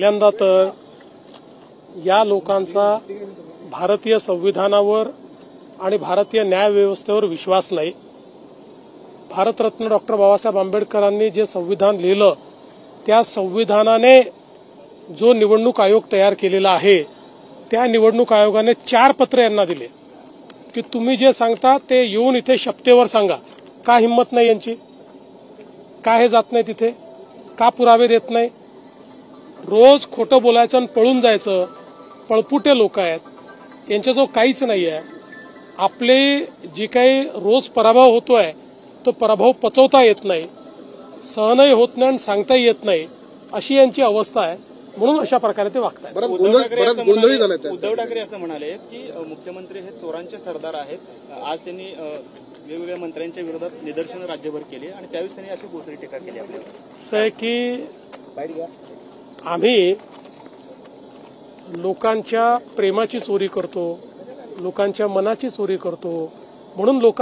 पहिल्यांदा तर या लोकांचा भारतीय संविधानावर आणि भारतीय न्यायव्यवस्थेवर विश्वास नाही। भारतरत्न डॉक्टर बाबासाहेब आंबेडकरांनी जे संविधान लिहिलं त्या संविधानाने जो निवडणूक आयोग तयार केलेला आहे त्या निवडणूक आयोगाने 4 पत्र यांना दिले की तुम्ही जे सांगता ते येऊन इथे शपथेवर सांगा। का हिम्मत नाही यांची? का हे जात नाही तिथे? का पुरावे देत नाही? रोज खोटं बोलायचं आणि पळून जायचं, पळपुटे लोक आहेत, यांच्याजवळ काहीच नाही आहे। आपले जी काही रोज पराभव होतोय तो पराभव पचवता येत नाही, सहनही होत नाही आणि सांगताही येत नाही, अशी यांची अवस्था आहे। म्हणून अशा प्रकारे ते वागतात। उद्धव ठाकरे असं म्हणाले की मुख्यमंत्री हे चोरांचे सरदार आहेत। आज त्यांनी वेगवेगळ्या मंत्र्यांच्या विरोधात निदर्शनं राज्यभर केली आणि त्यावेळेस त्यांनी अशी बोचरी टीका केली आपल्यावर। असं आहे की आम्ही लोकांच्या प्रेमाची चोरी करतो, लोकांच्या मनाची चोरी करतो, म्हणून लोक